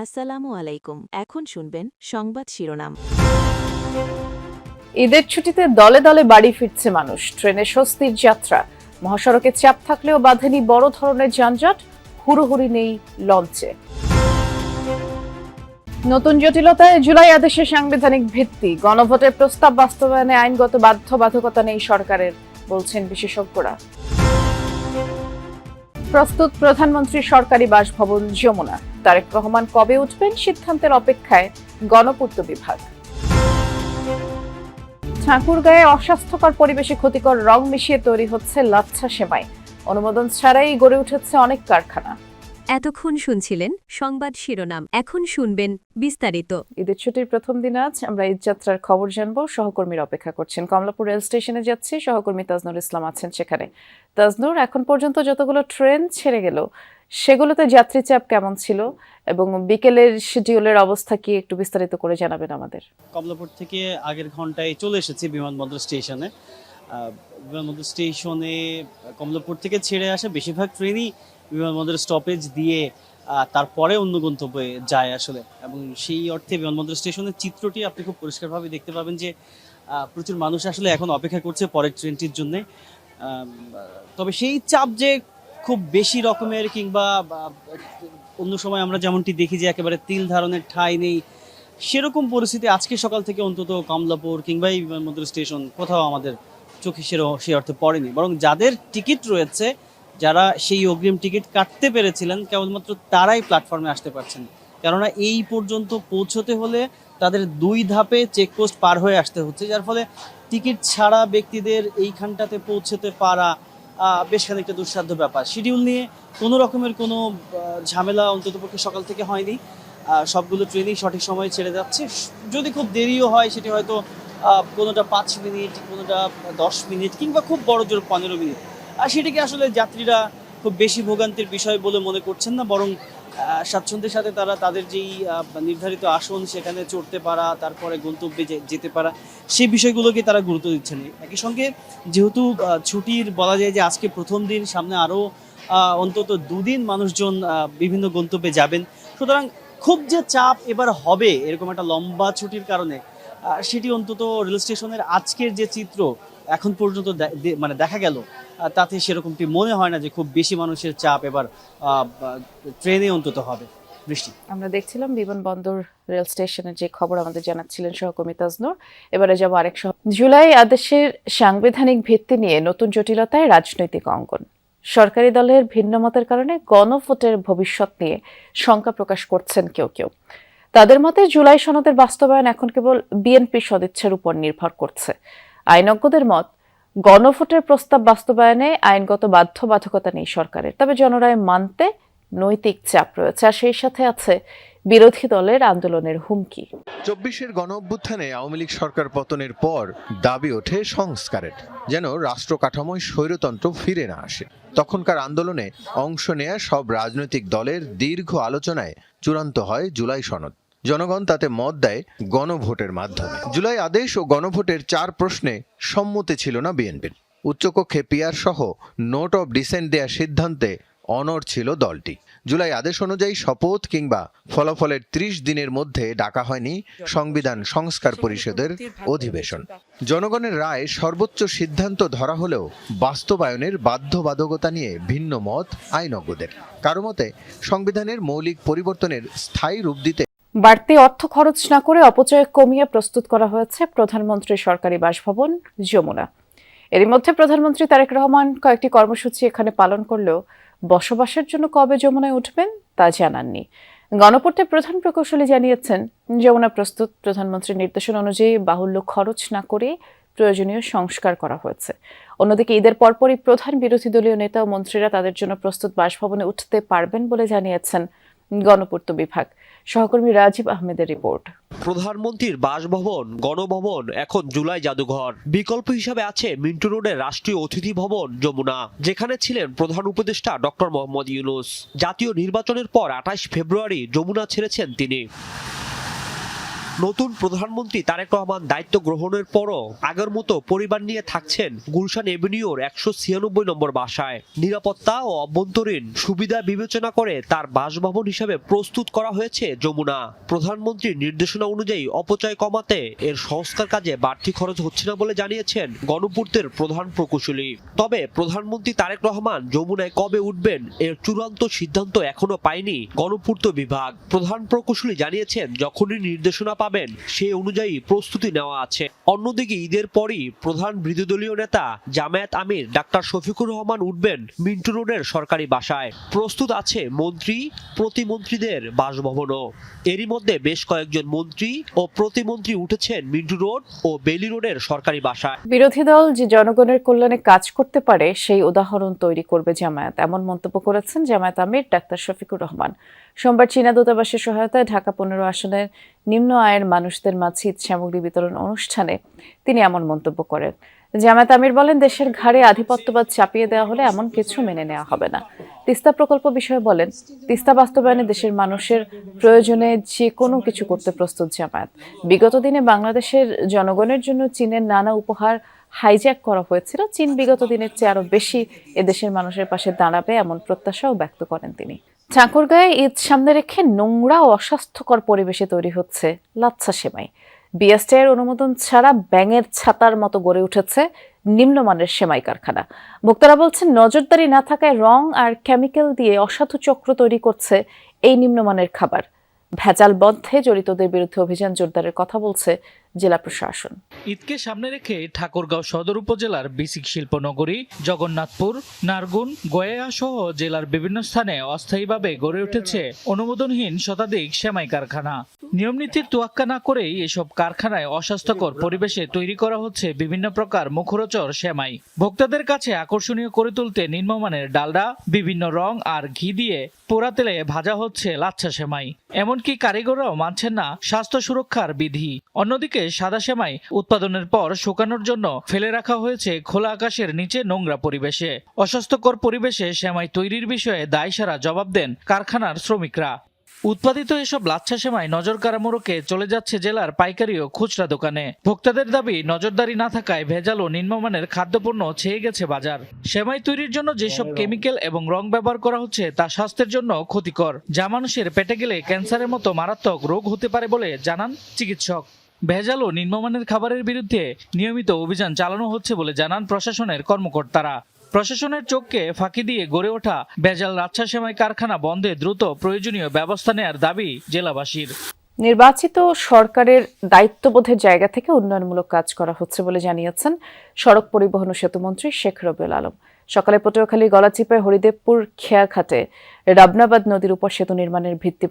আসসালামু আলাইকুম। এখন শুনবেন সংবাদ শিরোনাম। ঈদের ছুটিতে দলে দলে বাড়ি ফিরছে মানুষ, ট্রেনে স্বস্তির যাত্রা। মহাসড়কে চাপ থাকলেও বাধেনি বড় ধরনের যানজট, হুড়োহুড়ি নেই লঞ্চে। নতুন জটিলতায় জুলাই আদেশের সাংবিধানিক ভিত্তি, গণভোটের প্রস্তাব বাস্তবায়নে আইনগত বাধ্যবাধকতা নেই সরকারের, বলছেন বিশেষজ্ঞরা। প্রস্তুত প্রধানমন্ত্রীর সরকারি বাসভবন যমুনা, তারেক রহমান কবে উঠবেন সিদ্ধান্তের অপেক্ষায় গণপূর্ত বিভাগ। ঠাকুরগাঁয়ে অস্বাস্থ্যকর পরিবেশে ক্ষতিকর রং মিশিয়ে তৈরি হচ্ছে লাচ্ছা সেমাই, অনুমোদন ছাড়াই গড়ে উঠেছে অনেক কারখানা। এতক্ষণ শুনছিলেন সংবাদ শিরোনাম, এখন শুনবেন বিস্তারিত। ঈদের ছুটির প্রথম দিন আজ আমরা ঈদযাত্রার খবর জানবো। সহকর্মীরা অপেক্ষা করছেন। কমলাপুর রেল স্টেশনে যাচ্ছি, সহকর্মী তাজনুর ইসলাম আছেন সেখানে। তাজনুর, এখন পর্যন্ত যতগুলো ট্রেন ছেড়ে গেল সেগুলোতে যাত্রী চাপ কেমন ছিল এবং বিকেলের শিডিউলের অবস্থা কি একটু বিস্তারিত করে জানাবেন আমাদের। কমলাপুর থেকে আগের ঘন্টায় চলে এসেছি বিমানবন্দর স্টেশনে। বিমানবন্দর স্টেশনে কমলাপুর থেকে ছেড়ে আসা বেশিরভাগ ট্রেনই বিমানবন্দর স্টপেজ দিয়ে তারপরে অন্য গন্তব্যে যায় আসলে, এবং সেই অর্থে বিমানবন্দর স্টেশনের চিত্রটি আপনি খুব পরিষ্কারভাবে দেখতে পাবেন যে প্রচুর মানুষ আসলে এখন অপেক্ষা করছে পরের ট্রেনটির জন্যে। তবে সেই চাপ যে খুব বেশি রকমের কিংবা অন্য সময় আমরা যেমনটি দেখি যে একেবারে তিল ধারণের ঠাঁই নেই, সেরকম পরিস্থিতি আজকে সকাল থেকে অন্তত কমলাপুর কিংবা এই বিমানবন্দর স্টেশন কোথাও আমাদের চোখে সেই অর্থে পড়েনি। বরং যাদের টিকিট রয়েছে, যারা সেই অগ্রিম টিকিট কাটতে পেরেছিলেন, কেবলমাত্র তারাই প্ল্যাটফর্মে আসতে পারছেন। কেননা এই পর্যন্ত পৌঁছতে হলে তাদের 2 ধাপে চেকপোস্ট পার হয়ে আসতে হচ্ছে, যার ফলে টিকিট ছাড়া ব্যক্তিদের এইখানটাতে পৌঁছতে পারা বেশ খানিকটা দুঃসাধ্য ব্যাপার। শিডিউল নিয়ে কোনো রকমের কোনো ঝামেলা অন্ততপক্ষে সকাল থেকে হয়নি। সবগুলো ট্রেনই সঠিক সময়ে ছেড়ে যাচ্ছে। যদি খুব দেরিও হয় সেটি হয়তো কোনোটা 5 মিনিট, কোনোটা 10 মিনিট কিংবা খুব বড় জোর 15 মিনিট। আর সেটিকে আসলে যাত্রীরা খুব বেশি ভোগান্তির বিষয় বলে মনে করছেন না, বরং স্বাচ্ছন্দ্যের সাথে তারা তাদের যেই নির্ধারিত আসন সেখানে চড়তে পারা, তারপরে গন্তব্যে যেতে পারা, সেই বিষয়গুলোকে তারা গুরুত্ব দিচ্ছেন। একই সঙ্গে যেহেতু ছুটির বলা যায় যে আজকে প্রথম দিন, সামনে আরও অন্তত 2 দিন মানুষজন বিভিন্ন গন্তব্যে যাবেন, সুতরাং খুব যে চাপ এবার হবে এরকম একটা লম্বা ছুটির কারণে সেটি অন্তত রেল স্টেশনের আজকের যে চিত্র এখন পর্যন্ত মানে দেখা গেল, তাতে সেরকমটি মনে হয় না যে খুব বেশি মানুষের চাপ এবার ট্রেনে অন্তত হবে। বৃষ্টি, আমরা দেখছিলাম বিমানবন্দর রেল স্টেশনের যে খবর আমাদের জানাচ্ছিলেন সহকর্মী তাজনুর। এবারে যাব আরেক জুলাই আদেশের সাংবিধানিক ভিত্তি নিয়ে নতুন জটিলতায় রাজনৈতিক অঙ্গন। সরকারি দলের ভিন্ন মতের কারণে গণভোটের ভবিষ্যৎ নিয়ে শঙ্কা প্রকাশ করছেন কেউ কেউ। তাদের মতে জুলাই সনদের বাস্তবায়ন এখন কেবল বিএনপি সদিচ্ছার উপর নির্ভর করছে। আইনজ্ঞদের মত, গণভোটের প্রস্তাব বাস্তবায়নে আইনগত বাধ্যবাধকতা নেই সরকারের, তবে জনরায় মানতে নৈতিক চাপ রয়েছে, আর সেই সাথে আছে বিরোধী দলের আন্দোলনের হুমকি। 24-এর গণঅভ্যুত্থানে আওয়ামী লীগ সরকার পতনের পর দাবি ওঠে সংস্কারের, যেন রাষ্ট্র কাঠামোয় স্বৈরতন্ত্র ফিরে না আসে। তখনকার আন্দোলনে অংশ নেয়া সব রাজনৈতিক দলের দীর্ঘ আলোচনায় চূড়ান্ত হয় জুলাই সনদ। জনগণ তাতে মত দেয় গণভোটের মাধ্যমে। জুলাই আদেশ ও গণভোটের 4 প্রশ্নে সম্মতি ছিল না বিএনপির। উচ্চকক্ষে পিআর সহ নোট অব ডিসেন্ট দেওয়ার সিদ্ধান্তে অনড় ছিল দলটি। জুলাই আদেশ অনুযায়ী শপথ কিংবা ফলাফলের 30 দিনের মধ্যে ডাকা হয়নি সংবিধান সংস্কার পরিষদের অধিবেশন। জনগণের রায় সর্বোচ্চ সিদ্ধান্ত ধরা হলেও বাস্তবায়নের বাধ্যবাধকতা নিয়ে ভিন্ন মত আইনজ্ঞদের। কারো মতে সংবিধানের মৌলিক পরিবর্তনের স্থায়ী রূপ দিতে বাড়তি অর্থ খরচ না করে অপচয় কমিয়ে প্রস্তুত করা হয়েছে প্রধানমন্ত্রীর সরকারি বাসভবন যমুনা। এরই মধ্যে প্রধানমন্ত্রী তারেক রহমান কয়েকটি কর্মসূচি এখানে পালন করলেও বসবাসের জন্য কবে যমুনায় উঠবেন তা জানাননি। গণপূর্তের প্রধান প্রকৌশলী জানিয়েছেন, যমুনা প্রস্তুত। প্রধানমন্ত্রীর নির্দেশনা অনুযায়ী বাহুল্য খরচ না করে প্রয়োজনীয় সংস্কার করা হয়েছে। অন্যদিকে ঈদের পরপরই প্রধান বিরোধী দলীয় নেতা ও মন্ত্রীরা তাদের জন্য প্রস্তুত বাসভবনে উঠতে পারবেন বলে জানিয়েছেন গণপূর্ত বিভাগ। সহকর্মী রাজীব আহমেদের রিপোর্ট। প্রধানমন্ত্রীর বাসভবন গণভবন এখন জুলাই জাদুঘর। বিকল্প হিসাবে আছে মিন্টু রোডের রাষ্ট্রীয় অতিথি ভবন যমুনা, যেখানে ছিলেন প্রধান উপদেষ্টা ডক্টর মোহাম্মদ ইউনূস। জাতীয় নির্বাচনের পর 28 ফেব্রুয়ারি যমুনা ছেড়েছেন তিনি। নতুন প্রধানমন্ত্রী তারেক রহমান দায়িত্ব গ্রহণের পরও আগের মতো পরিবার নিয়ে থাকছেন গুলশান এভিনিউর 196 নম্বর বাসায়। নিরাপত্তা ও অভ্যন্তরীণ সুবিধা বিবেচনা করে তার বাসভবন হিসেবে প্রস্তুত করা হয়েছে যমুনা। প্রধানমন্ত্রীর নির্দেশনা অনুযায়ী অপচয় কমাতে এর সংস্কার কাজে বাড়তি খরচ হচ্ছে না বলে জানিয়েছেন গণপূর্তের প্রধান প্রকৌশলী। তবে প্রধানমন্ত্রী তারেক রহমান যমুনায় কবে উঠবেন এর চূড়ান্ত সিদ্ধান্ত এখনো পায়নি গণপূর্ত বিভাগ। প্রধান প্রকৌশলী জানিয়েছেন যখনই নির্দেশনা পাবেন সেই অনুযায়ী প্রস্তুতি নেওয়া আছে। অন্যদিকে ঈদের পরই প্রধান বিরোধী দলীয় নেতা জামায়াত আমির ডাক্তার শফিকুর রহমান উঠবেন মিন্টু রোডের সরকারি বাসায়। প্রস্তুত আছে মন্ত্রী প্রতিমন্ত্রীদের বাসভবনও। এরই মধ্যে বেশ কয়েকজন মন্ত্রী ও প্রতিমন্ত্রী উঠেছেন মিন্টু রোড ও বেলি রোডের সরকারি বাসায়। বিরোধী দল যে জনগণের কল্যাণে কাজ করতে পারে সেই উদাহরণ তৈরি করবে জামায়াত, এমন মন্তব্য করেছেন জামায়াত আমির ডাক্তার শফিকুর রহমান। সোমবার চীনা দূতাবাসের সহায়তায় ঢাকা 15 আসনের নিম্ন আয়ের মানুষদের মাঝে ঈদ সামগ্রী বিতরণ অনুষ্ঠানে তিনি এমন মন্তব্য করেন। জামায়াত আমির বলেন, দেশের ঘাড়ে আধিপত্যবাদ চাপিয়ে দেওয়া হলে এমন কিছু মেনে নেওয়া হবে না। তিস্তা প্রকল্প বিষয়ে বলেন, তিস্তা বাস্তবায়নে দেশের মানুষের প্রয়োজনে যে কোনো কিছু করতে প্রস্তুত জামায়াত। বিগত দিনে বাংলাদেশের জনগণের জন্য চীনের নানা উপহার হাইজ্যাক করা হয়েছিল। চীন বিগত দিনের চেয়ে আরো বেশি এদেশের মানুষের পাশে দাঁড়াবে এমন প্রত্যাশাও ব্যক্ত করেন তিনি। ঠাকুরগাঁয়ে ঈদ সামনে রেখে নোংরা ও অস্বাস্থ্যকর পরিবেশে তৈরি হচ্ছে লাচ্ছা সেমাই। বিএসটিআইয়ের অনুমোদন ছাড়া ব্যাঙের ছাতার মতো গড়ে উঠেছে নিম্নমানের সেমাই কারখানা। ভোক্তারা বলছেন, নজরদারি না থাকায় রং আর কেমিক্যাল দিয়ে অসাধু চক্র তৈরি করছে এই নিম্নমানের খাবার। ভেজাল বন্ধে জড়িতদের বিরুদ্ধে অভিযান জোরদারের কথা বলছে জেলা প্রশাসন। ঈদকে সামনে রেখে ঠাকুরগাঁও সদর উপজেলার বিসিক শিল্পনগরী, জগন্নাথপুর, নারগুন, গয়া সহ জেলার বিভিন্ন স্থানে অস্থায়ীভাবে গড়ে উঠেছে অনুমোদনহীন শতাধিক সেমাই কারখানা। নিয়মনীতির তোয়াক্কা না করেই এসব কারখানায় অস্বাস্থ্যকর পরিবেশে তৈরি করা হচ্ছে বিভিন্ন প্রকার মুখরোচক সেমাই। ভোক্তাদের কাছে আকর্ষণীয় করে তুলতে নিম্নমানের ডালডা, বিভিন্ন রং আর ঘি দিয়ে পোড়া তেলে ভাজা হচ্ছে লাচ্ছা সেমাই। এমনকি কারিগররাও মানছেন না স্বাস্থ্য সুরক্ষার বিধি। অন্যদিকে সাদা সেমাই উৎপাদনের পর শুকানোর জন্য ফেলে রাখা হয়েছে খোলা আকাশের নিচে নোংরা পরিবেশে। অস্বাস্থ্যকর পরিবেশে সেমাই তৈরির বিষয়ে দায়সারা জবাব দেন কারখানার শ্রমিকরা। উৎপাদিত এসব লাচ্ছা সেমাই নজর কারামোড়কে চলে যাচ্ছে জেলার পাইকারি ও খুচরা দোকানে। ভোক্তাদের দাবি, নজরদারি না থাকায় ভেজাল ও নিম্নমানের খাদ্যপণ্য ছেয়ে গেছে বাজার। সেমাই তৈরির জন্য যেসব কেমিক্যাল এবং রং ব্যবহার করা হচ্ছে তা স্বাস্থ্যের জন্য ক্ষতিকর, যা মানুষের পেটে গেলে ক্যান্সারের মতো মারাত্মক রোগ হতে পারে বলে জানান চিকিৎসক। ভেজাল ও নিম্নমানের খাবারের বিরুদ্ধে নিয়মিত অভিযান চালানো হচ্ছে বলে জানান প্রশাসনের কর্মকর্তারা। প্রশাসনের চোখকে ফাঁকি দিয়ে গড়ে ওঠা ভেজাল লাচ্ছা সেমাই কারখানা বন্ধে দ্রুত প্রয়োজনীয় ব্যবস্থা নেওয়ার দাবি জেলাবাসীর। নির্বাচিত সরকারের দায়িত্ববোধের জায়গা থেকে উন্নয়নমূলক কাজ করা হচ্ছে বলে জানিয়েছেন সড়ক পরিবহন ও সেতুমন্ত্রী শেখ রবিউল আলম। সকালে পটুয়াখালী গলাচিপায় হরিদেবপুর খেয়াঘাটে রাবনাবাদ নদীর উপর সেতু নির্মাণের ভিত্তি